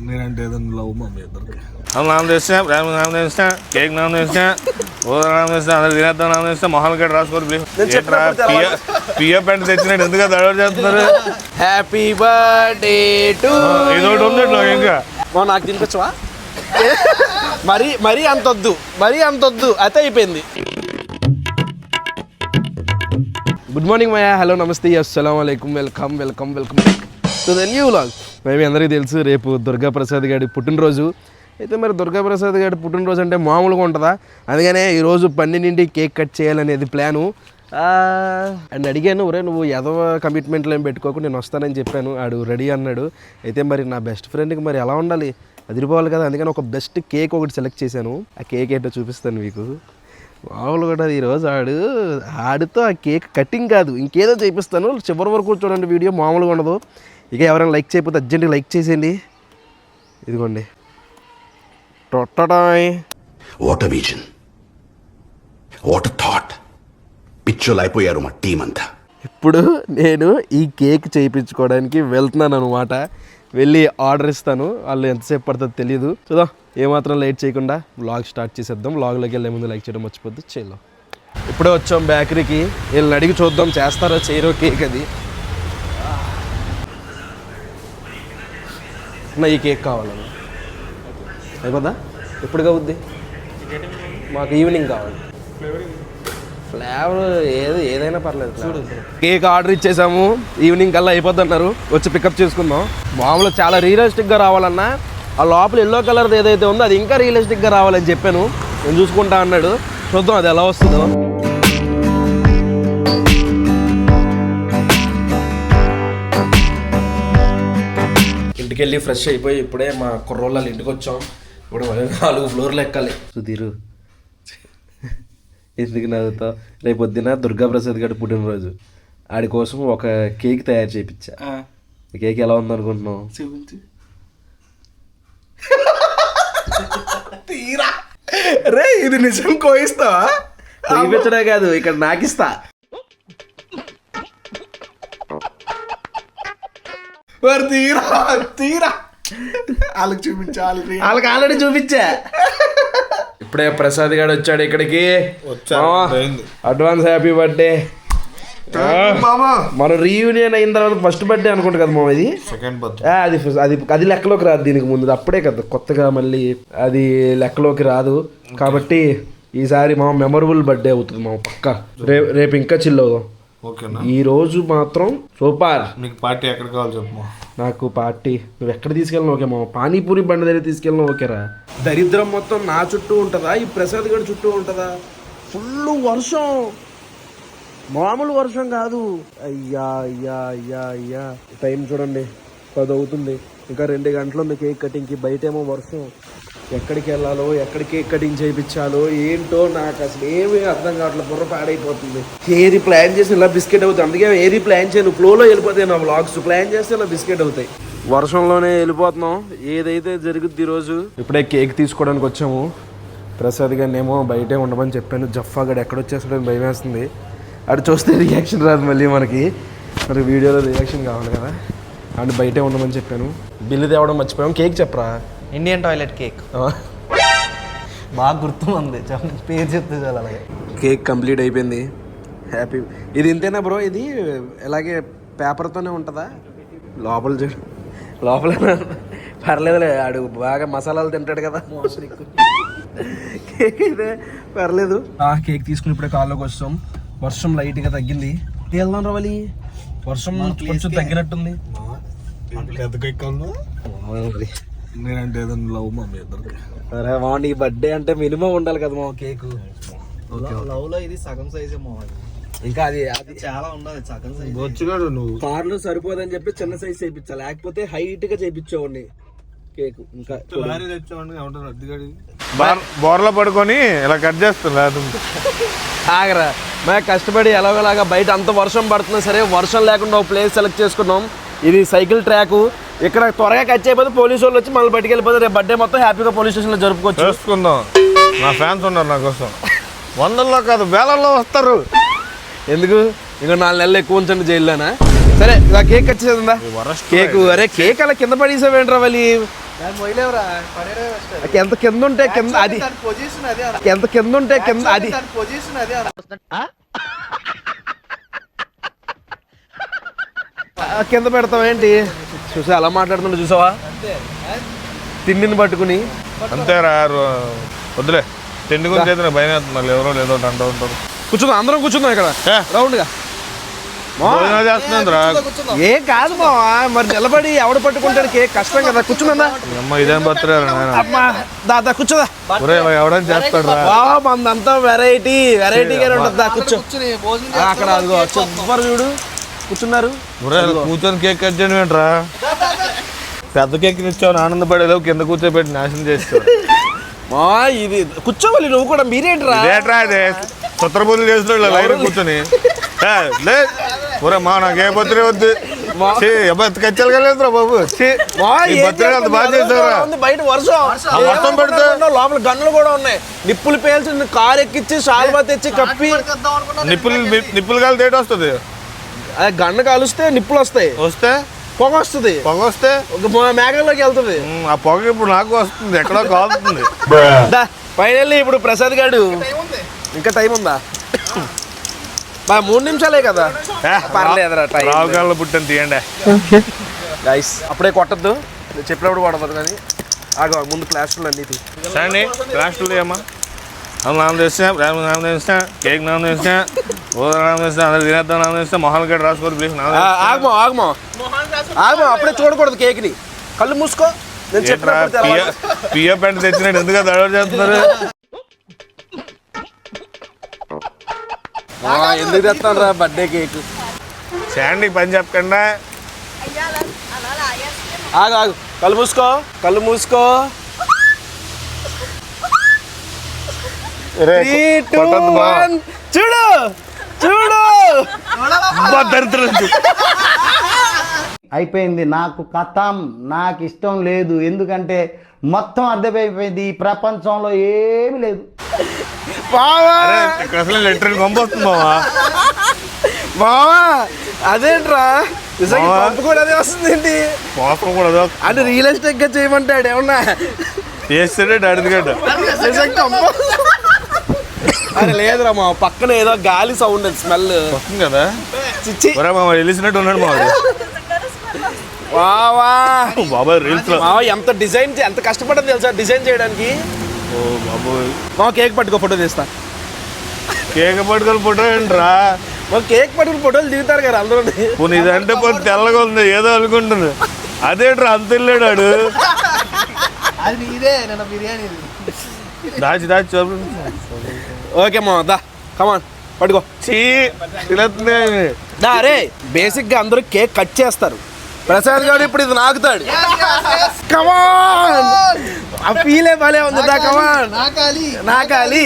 నేనంటే ఏదైనా లవ్ మా మీ ఇద్దరికి నామం చేస్తా ప్రేమ నామం చేస్తా కేక్ నామం చేస్తా నామం చేస్తా అందరు తినేద్దాం నామం చేస్తా మొహాలు గడ్డ రాసుకోరు పియో పెంట తెచ్చినట్టు ఎందుకు దడవలు చేస్తున్నారు. హ్యాపీ బర్త్డే టు ఇదొకటి ఉంది ఇంకా నాకు తినిపించవా? మరీ అంతొద్దు అయితే అయిపోయింది. గుడ్ మార్నింగ్ మయా, హలో నమస్తే, అస్సలాము అలైకుం, welcome to the new vlog. Maybe అందరికీ తెలుసు రేపు దుర్గాప్రసాద్ గారి పుట్టినరోజు. అయితే మరి దుర్గాప్రసాద్ గారి పుట్టినరోజు అంటే మామూలుగా ఉంటుందా? అందుకనే ఈరోజు 12 కేక్ కట్ చేయాలనేది ప్లాను. అండ్ అడిగాను, ఒరే నువ్వు ఏదో కమిట్మెంట్లు ఏం పెట్టుకోకు, నేను వస్తానని చెప్పాను. ఆడు రెడీ అన్నాడు. అయితే మరి నా బెస్ట్ ఫ్రెండ్కి మరి ఎలా ఉండాలి, అదిరిపోవాలి కదా. అందుకని ఒక బెస్ట్ కేక్ ఒకటి సెలెక్ట్ చేశాను. ఆ కేక్ ఏంటో చూపిస్తాను మీకు. మామూలుగా కూడా ఈరోజు ఆడితో ఆ కేక్ కటింగ్ కాదు, ఇంకేదో చేపిస్తాను. చివరి వరకు చూడండి, వీడియో మామూలుగా ఉండదు. ఇక ఎవరైనా లైక్ చేయకపోతే అర్జెంట్గా లైక్ చేసేయండి. ఇదిగోండి, what a vision, what a thought. పిచ్చోలు అయిపోయారు మా టీం అంతా. ఇప్పుడు నేను ఈ కేక్ చేయించుకోవడానికి వెళ్తున్నాను అనమాట. వెళ్ళి ఆర్డర్ ఇస్తాను. వాళ్ళు ఎంతసేపు పడుతుందో తెలియదు. చూద్దాం, ఏమాత్రం లేట్ చేయకుండా వ్లాగ్ స్టార్ట్ చేసేద్దాం. వ్లాగ్లోకి వెళ్ళే ముందు లైక్ చేయడం మర్చిపోద్దు, చేద్దాం. ఇప్పుడే వచ్చాం బేకరీకి. వీళ్ళని అడిగి చూద్దాం చేస్తారో చేయరో కేక్. అది నా ఈ కేక్ కావాలన్నా అయిపోద్దా? ఎప్పుడు కావుద్ది? మాకు ఈవినింగ్ కావాలి. ఫ్లేవర్ ఏదైనా పర్లేదు. చూడు, కేక్ ఆర్డర్ ఇచ్చేసాము. ఈవినింగ్ కల్లా అయిపోద్ది అన్నారు. వచ్చి పికప్ చేసుకుందాం. మామూలుగా చాలా రియలిస్టిక్గా రావాలన్నా ఆ లోపల ఎల్లో కలర్ ఏదైతే ఉందో అది ఇంకా రియలిస్టిక్గా రావాలని చెప్పాను. నేను చూసుకుంటా అన్నాడు. చూద్దాం అది ఎలా వస్తుందో. ఇంటికి వెళ్ళి ఫ్రెష్ అయిపోయి ఇప్పుడే మా కుర్రోళ్ళ ఇంటికి వచ్చాం. ఇప్పుడు 4 ఫ్లోర్లు ఎక్కాలి. సుధీరు ఎందుకు నవ్వుతావు? రేపు పొద్దున దుర్గాప్రసాద్ గారి పుట్టినరోజు. ఆడి కోసం ఒక కేక్ తయారు చేయించా. కేక్ ఎలా ఉందనుకుంటున్నావు? తీరా రే, ఇది నిజం కోయిస్తావా? చూపించడే కాదు, ఇక్కడ నాకిస్తా. తీరా తీరా వాళ్ళకి చూపించాలి. వాళ్ళకి ఆల్రెడీ చూపించా. ఇప్పుడే ప్రసాద్ గారు వచ్చాడు ఇక్కడికి. Advance happy birthday. మనం రీయూనియన్ అయిన తర్వాత ఫస్ట్ బర్త్డే అనుకుంటా కదా మామ ఇది. Second birthday. అది లెక్కలోకి రాదు. దీనికి ముందు అప్పుడే కదా కొత్తగా, మళ్ళీ అది లెక్కలోకి రాదు. కాబట్టి ఈసారి మా మెమరబుల్ బర్త్డే అవుతుంది మా పక్క. రేపు ఇంకా చిల్ అవుదాం. ఓకేనా? ఈ రోజు మాత్రం సూపర్. మీకు పార్టీ ఎక్కడ కావాలి చెప్పు. నాకు పార్టీ నువ్వు ఎక్కడ తీసుకెళ్ళినా ఓకే మా. పానీపూరి బండి దగ్గర తీసుకెళ్ళినా ఓకేరా. దరిద్రం మొత్తం నా చుట్టూ ఉంటుందా, ఈ ప్రసాద్ గడి చుట్టూ ఉంటుందా? ఫుల్ వర్షం, మామూలు వర్షం కాదు. అయ్యా టైం చూడండి, 10 అవుతుంది. ఇంకా 2 గంటలు ఉంది కేక్ కటింగ్కి. బయటేమో వర్షం. ఎక్కడికి వెళ్ళాలో, ఎక్కడ కేక్ కటింగ్ చేయించాలో ఏంటో నాకు అసలు ఏమీ అర్థం కావట్లేదు. బుర్ర పాడైపోతుంది. ఏది ప్లాన్ చేసి ఇలా బిస్కెట్ అవుతాయి. అందుకే ఏది ప్లాన్ చేయను, ఫ్లోలో వెళ్ళిపోతాయి నా వ్లాగ్స్. ప్లాన్ చేస్తే ఇలా బిస్కెట్ అవుతాయి. వర్షంలోనే వెళ్ళిపోతున్నాం. ఏదైతే జరుగుద్ది ఈరోజు. ఇప్పుడే కేక్ తీసుకోవడానికి వచ్చాము. ప్రసాద్ గారిని ఏమో బయటే ఉండమని చెప్పాను. జఫా గడు ఎక్కడొచ్చేస్తాడని భయం వేస్తుంది. అటు చూస్తే రియాక్షన్ రాదు మళ్ళీ మనకి. మరి వీడియోలో రియాక్షన్ కావాలి కదా, అండ్ బయటే ఉండమని చెప్పాను. బిల్లు తేవడం మర్చిపోయాం. కేక్ చెప్పరా? Indian toilet cake. బాగా గుర్తుంది, పేరు చెప్తే చాలా. అలాగే కేక్ కంప్లీట్ అయిపోయింది. హ్యాపీ. ఇది ఇంతేనా బ్రో? ఇది ఎలాగే పేపర్తోనే ఉంటుందా? లోపల చూడు, లోపల పర్లేదులే. ఆడు బాగా మసాలాలు తింటాడు కదా. కేక్ అయితే పర్లేదు. కేక్ తీసుకుని ఇప్పుడే కాల్లోకి వస్తాం. వర్షం లైట్గా తగ్గింది. వెళ్దాం రవాలి. వర్షం కొంచెం తగ్గినట్టుంది. నేనంటే ఏదైనా లవ్ మా మీ ఇద్దరికి. అరే వాడి బర్త్డే అంటే మినిమం ఉండాలి కదా మా కేక్. లవ్ లో ఇది సగం సైజే మోవాలి. ఇంకా అది చాలా ఉండాలి సగం సైజ్. బొచ్చుగాడు నువ్వు. కార్లో సరిపోదని చెప్పి చిన్న సైజ్ చేయించా, లేకపోతే హైట్ గా చేయించేవాడిని కేక్. ఇంకా బోర్లో పడుకొని ఇలా కట్ చేస్తున్నా. ఆగరా, మేము కష్టపడి ఎలాగోలాగా బయట అంత వర్షం పడుతున్నా సరే వర్షం లేకుండా ఒక ప్లేస్ సెలెక్ట్ చేసుకున్నాం. ఇది సైకిల్ ట్రాక్. ఇక్కడ త్వరగా కట్ అయిపోతే పోలీసు వాళ్ళు వచ్చి మళ్ళీ బయటికి వెళ్ళిపోతే రేపు బర్త్డే మొత్తం హ్యాపీగా పోలీస్ స్టేషన్లో జరుపుకోవచ్చు. చేసుకుందాం. నా ఫ్యాన్స్ ఉన్నారు నా కోసం. 100లో కాదు 1000లో వస్తారు. ఎందుకు? ఇంకా 4 నెలలు ఎక్కువ ఉంచండి జైల్లోనా? సరే ఇలా కేక్ కట్ చేసేదా వరస్ట్ కేక్. అరే కేక్ అలా కింద పడేసావేంట్రా వాళ్ళు? ఎంత కింద ఉంటే కింద అది, ఎంత కింద ఉంటే కింద అది. కింద పెడతావేంటి? చూసా అలా మాట్లాడుతుంటే చూసావా, తిండిని పట్టుకుని. అంతేరా వద్దులే, తిండి గురించి అయితే భయం వేస్తుంది. మళ్ళీ ఎవరో లేదో అంటూ ఉంటారు. కూర్చుందాం, అందరం కూర్చుందాం ఇక్కడ రౌండ్గా. భోజనం చేస్తున్నాను రా. ఏ కాదు మావా, మరి నిలబడి ఎవడు పట్టుకుంటాడు కేక్? కష్టం కదా. కూర్చుందా అమ్మ ఇదేం బర్త్డే అమ్మా, దాదా కూర్చోదా. ఎవడని చేస్తాడు రా. మందంతా వెరైటీగానే ఉంటుంది. కూర్చో అక్కడ, అదిగో చెప్పరు చూడు కూర్చున్నారు. కూర్చొని కేక్ కట్ చేయడం ఏంట్రా? పెద్ద కేక్ ఇచ్చావు ఆనందపడేదో కింద కూర్చోబెట్టి నాశనం చేస్తావు. మా ఇది కూర్చోవాలి నువ్వు కూడా. మీరేంట్రా ఇదేట్రా అదే సుత్రబుద్ధి చేస్తున్నాడు లైన్ కూర్చొని. మా నాకు ఏ బర్త్డే వద్దు, కచ్చాలి కలేదురా బాబు. బర్త్డే అంత బాగా చేస్తారా? బయట వర్షం పడితే లోపల గన్నులు కూడా ఉన్నాయి. నిప్పులు పేల్చి కారు ఎక్కించి షాల్వా తెచ్చి కప్పి నిప్పులు కాలు తేట వస్తుంది. గన్ను కాలుస్తే నిప్పులు వస్తాయి, వస్తే పొగ వస్తుంది. పొగ వస్తే మేఘంలోకి వెళ్తుంది. ఆ పొగ ఇప్పుడు నాకు వస్తుంది, ఎక్కడో కాలుతుంది. ఫైనల్లీ ఇప్పుడు ప్రసాద్ గారు, ఇంకా టైం ఉందా? 3 నిమిషాలే కదా, పర్లేదురా. రావుకాల్లో పుట్టిన తీయండి గైస్. అప్పుడే కొట్టద్దు, చెప్పినప్పుడు కొడతారు కానీ ఆగ ముందు క్లాసులు అన్నీ సరే క్లాసులు అమ్మా. నామం చేస్తా కేక్ నామం చేస్తా నామం చేస్తా అందరు తినేద్దాం నామం చేస్తా మొహాలు గడ్డ రాసుకోరు ప్లీజ్. ఆగమా అప్పుడే చూడకూడదు కేక్ ని. కళ్ళు మూసుకో. పియో పెంట తెచ్చినట్టు ఎందుకు దడవరు చేస్తున్నారు? ఎందుకు తెస్తాను రా బర్త్డే కేక్? శాండీకి పని చెప్పకుండా. ఆగు కళ్ళు మూసుకో. 3, 2, 1 చూడు అయిపోయింది. నాకు కథం, నాకు ఇష్టం లేదు. ఎందుకంటే మొత్తం అర్థమైపోయింది, ఈ ప్రపంచంలో ఏమి లేదు. ఇక్కడ అసలు లెటర్ పంపొస్తుంది మావా. అదేంట్రా పంపు కూడా అదే వస్తుంది ఏంటి? పాపం కూడా అంటే రియలిస్టిక్ గా చేయమంటాడు ఏమన్నా చేస్తాడే అడిగిగడ్డ. అరే లేదురా మా పక్కన ఏదో గాలి సౌండ్, స్మెల్ వస్తుంది కదా. చిచ్చి వెళ్ళిసినట్టు ఉన్నాడు బాబాయ్ రీల్స్ లో. ఎంత డిజైన్, ఎంత కష్టపడ్డది తెలుసా డిజైన్ చేయడానికి. ఓ బాబోయ్. కేక్ పట్టుకో, ఫోటో తీస్తా. కేక్ పట్టుకొని ఫోటో ఏంట్రా? కేక్ పట్టుకుని ఫోటోలు దిగుతారు కదా అందరూ. పోనీ ఇదంటే పోనీ తెల్లగా ఉంది ఏదో అనుకుంటుంది. అదేంట్రా అంత వెళ్ళాడు. దాచి ఓకే మా దా కమాన్ పట్టుకో. దా రే. బేసిక్ గా అందరూ కేక్ కట్ చేస్తారు. ప్రసాద్ గారు ఇప్పుడు ఇది నాకుతాడు. కమాన్, ఆ ఫీలే భలే ఉంది. దా కమాన్. నాకాలి.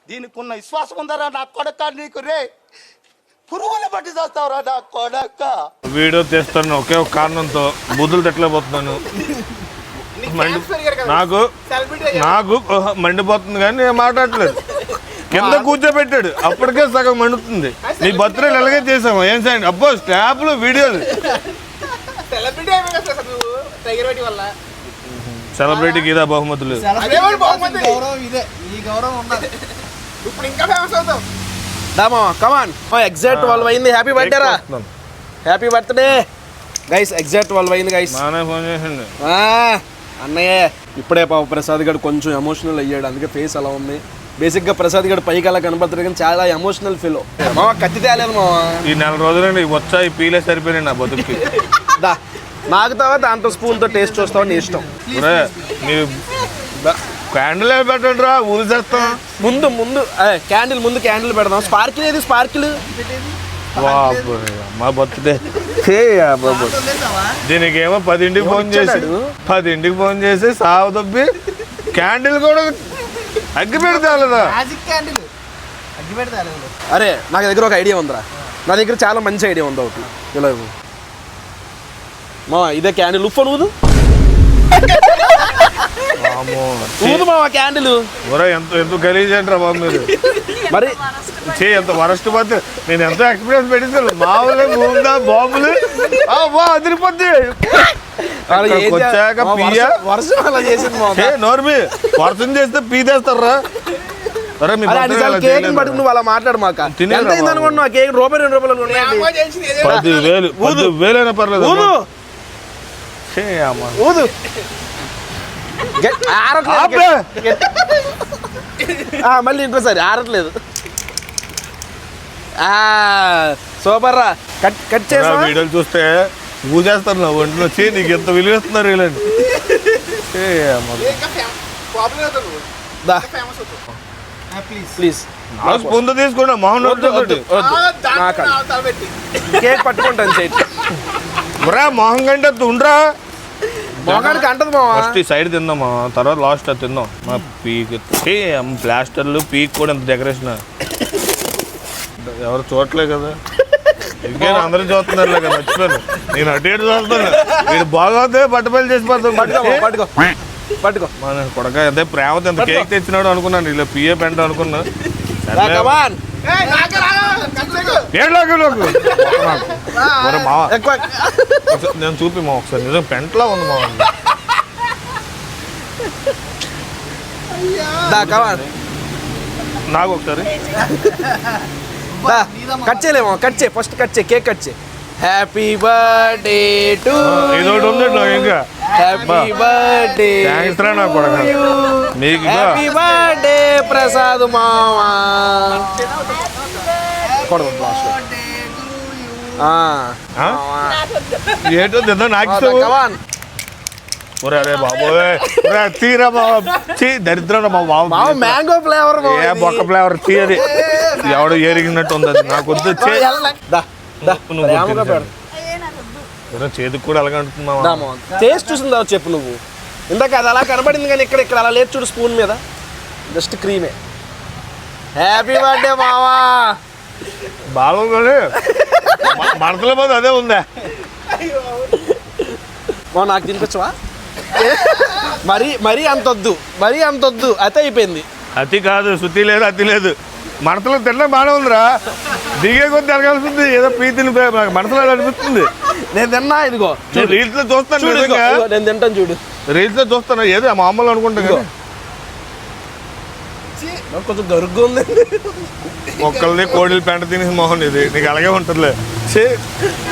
దీనికి ఉన్న విశ్వాసం ఉందరా నా కొడక నీకు? రే పురుగులు పట్టి చేస్తావురా నా కొడక. వీడియో తీస్తాను ఒకే ఒక కారణంతో బుద్ధులు తట్టలేకపోతున్నాను. నాకు మండిపోతుంది కానీ నేను మాట్లాడట్లేదు. కింద కూర్చోబెట్టాడు అప్పటికే సగం మండుతుంది. నీ బర్త్డేలు ఎలాగే చేసాము ఏం చేయండి. అబ్బో స్నాప్లు వీడియోలు. సెలబ్రిటీకి ఇదా బహుమతులు. ఎగ్జాక్ట్ 12 అయింది. హ్యాపీ బర్త్డే రా. Happy birthday guys. ఎగ్జాక్ట్ 12 అయింది గైస్. ఫోన్ చేసిండు అన్నయ్య. ఇప్పుడే పాప ప్రసాద్ గడు కొంచెం ఎమోషనల్ అయ్యాడు, అందుకే ఫేస్ అలా ఉంది. బేసిక్ గా ప్రసాద్ గడు పైకి అలా కనపడుతుంది కానీ చాలా ఎమోషనల్ ఫీల్. మావా కత్తి తేలేదు మావా. ఈ 4 రోజులండి వచ్చా ఈ పీలే సరిపోయినాయి నా బతుక్కి. నాకుతావా దాంతో స్పూన్ తో టేస్ట్ చూస్తావా నీ ఇష్టం. మీరు క్యాండిల్ పెట్టండి రా ఊరి చేస్తాం. ముందు క్యాండిల్ పెడదాం. స్పార్కిల్ ఏది? స్పార్కిల్ మా బర్త్డే దీనికి ఏమో 10ంటికి ఫోన్ చేసి సాగు తప్పి క్యాండిల్ కూడా అగ్గి పెడతాదా? అరే నాకు దగ్గర ఒక ఐడియా ఉందిరా. నా దగ్గర చాలా మంచి ఐడియా ఉంది ఒకటి. ఇలా మా ఇదే క్యాండిల్ ఉఫ్ అనువుదు. ఊదు మావా క్యాండిల్. ఒరే ఎంత గలీజ్ అంటారా బాబు మీరు. మరి ఎంత వరస్ట్ పద్ధతి. నేను ఎంతో ఎక్స్పీరియన్స్ పెట్టించాను. మామూలు ఊదా బాబులు అదిరిపోద్ది. వచ్చాక పియ్య వర్షం అలా చేసింది మావా. నోర్మి వర్షం చేస్తే పీదేస్తారా. అరే మీ కేక్ పట్టుకు నువ్వు అలా మాట్లాడు మాక. ఎంత అయింది అనుకుంటున్నావు కేక్? రూపాయి 2 రూపాయలు 10,000 అయినా పర్లేదు. ఊదు మళ్ళీ ఇంకోసారి ఆరట్లేదు. సూపర్ రా. కట్ చేసా. వీడియోలు చూస్తే ఊజేస్తారు నా ఒంట్లో. నీకు ఎంత విలువేస్తున్నారు వీళ్ళని. ప్లీజ్ పొంద తీసుకున్నా మోహన్ కేక్ పట్టుకుంటాను చేతి. మోహన్ కంటే ఉండరా. మొగానికి అంటది మావా. ఫస్ట్ ఈ సైడ్ తిందామా, తర్వాత లాస్ట్ అది తిందాం. మా పీక్ ప్లాస్టర్లు పీక్ కూడా ఎంత డెకరేషన్. ఎవరు చూడట్లే కదా. ఇంకేనా అందరూ చూస్తున్నారు కదా. మర్చిపోయాను నేను అటు ఇటు చూస్తున్నాను. నేను బాగోతే బట్టపల్లి చేసి పట్టుకో పట్టుకో. మన కొడక ఎంత ప్రేమతో ఎంత కేక్ తెచ్చినాడు అనుకున్నాను. ఇలా పిఏ పెంట అనుకున్నా. నేను చూపి మా ఒకసారి నిజం పెంటలా ఉంది మా. నాకు ఒకసారి కట్ చేయలేమో. కట్ చేయి ఫస్ట్. కట్ చేయి కేక్ కట్ చేయి. హ్యాపీ బర్త్డే టు ఇదొకటి ఉంది నాకు. ఇంకా హ్యాపీ బర్త్డే నా కొడక నీకు. హ్యాపీ బర్త్డే ప్రసాద్ మావా. ఏంటో తిందా నాకు. అరే బాబోయ్ తీరా బాబు. దరిద్రం మా బాబు. Mango flavour. బొక్క ఫ్లేవర్ తీయది. ఎవడో ఎరిగినట్టు ఉంది అది. నాకు వద్దు. చేతికి కూడా అలాగే అంటున్నా. టేస్ట్ చూసిందా చెప్పు నువ్వు. ఇందాక అది అలా కనబడింది కానీ ఇక్కడ అలా లేదు చూడు. స్పూన్ మీద జస్ట్ క్రీమే. హ్యాపీ బర్త్డే మావా. బాగుంది. మనసులో పోతే అదే ఉందా. నాకు తినిపించవా? మరీ అంతొద్దు. అతి అయిపోయింది. అతి కాదు, శుద్ధి లేదు, అతి లేదు. మనసులో తినడం బాగానే ఉందిరా. దిగే కొద్ది తిరగాల్సింది. ఏదో పీతిని మనసులో అనిపిస్తుంది. నేను తిన్నా. ఇదిగో రీల్స్ లో చూస్తాను. నేను తింటాను చూడు. రీల్స్ లో చూస్తాను. ఏదో మామూలు అనుకుంటా కదా. కొంచెం గరుగ్గా ఉంది. మొక్కల్ని కోడిలు పెంట తినేసి మోహన్ ఇది. నీకు అలాగే ఉంటుందిలే.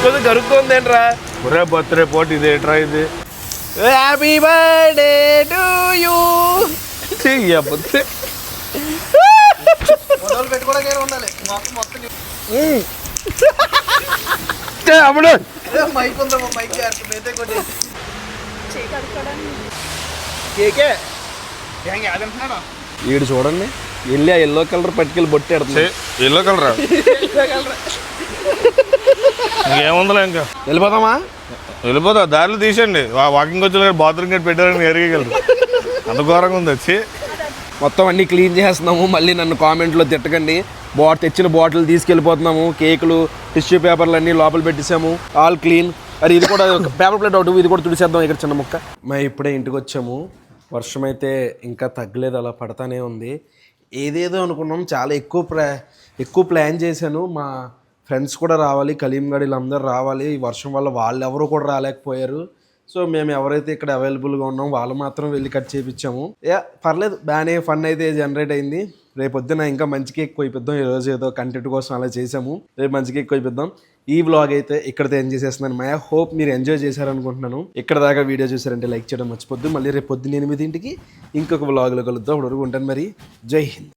కొంచెం గరుగ్గా ఉంది ఏంట్రా. ఒరే బర్త్డే పోటీ ఇది. ఎట్రా ఇది. Happy birthday to you. వీడు చూడండి వెళ్ళి ఆ ఎల్లో కలర్ పట్టుకెళ్ళి బొట్టేడుతుంది. ఎల్లో కలరా? ఇంకేముందిలే ఇంకా. వెళ్ళిపోదామా? వెళ్ళిపోతా. దారిలో తీసండి. వాకింగ్ వచ్చిన బాత్రూమ్ గట్టి పెట్టారని ఎరగగలరు. అంత ఘోరంగా ఉంది వచ్చి. మొత్తం అన్నీ క్లీన్ చేస్తున్నాము. మళ్ళీ నన్ను కామెంట్లో తిట్టకండి. తెచ్చిన బాటిల్ తీసుకెళ్ళిపోతున్నాము. కేకులు, టిష్యూ పేపర్లు అన్నీ లోపల పెట్టేసాము. All clean. అది ఇది కూడా పేపర్ ప్లేట్ అవుట్. ఇది కూడా తుడిసేద్దాం. ఇక్కడ చిన్న ముక్క. మేము ఇప్పుడే ఇంటికి వచ్చాము. వర్షం అయితే ఇంకా తగ్గలేదు. అలా పడతానే ఉంది. ఏదేదో అనుకున్నాం. చాలా ఎక్కువ ప్లాన్ చేశాను. మా ఫ్రెండ్స్ కూడా రావాలి. కలీంగఢ్ వీళ్ళందరూ రావాలి. ఈ వర్షం వల్ల వాళ్ళు ఎవరు కూడా రాలేకపోయారు. సో మేము ఎవరైతే ఇక్కడ అవైలబుల్గా ఉన్నాం వాళ్ళు మాత్రం వెళ్ళి కట్ చేయించాము. పర్లేదు, బాగానే ఫన్ అయితే జనరేట్ అయింది. రేపు పొద్దున ఇంకా మంచి కేక్ కోయిపిద్దాం. ఈరోజు ఏదో కంటెంట్ కోసం అలా చేసాము. రేపు మంచి కేక్ కోయిపిద్దాం. ఈ వ్లాగ్ అయితే ఇక్కడతో ఎంజాయ్ చేస్తున్నాను. మై హోప్ మీరు ఎంజాయ్ చేశారనుకుంటున్నాను. ఇక్కడ దాకా వీడియో చూసారంటే లైక్ చేయడం మర్చిపోద్దు. మళ్ళీ రేపు పొద్దున్న 8 ఇంకొక వ్లాగ్లో కలుద్దాం. అప్పటి వరకు ఉంటాను మరి. జై హింద్.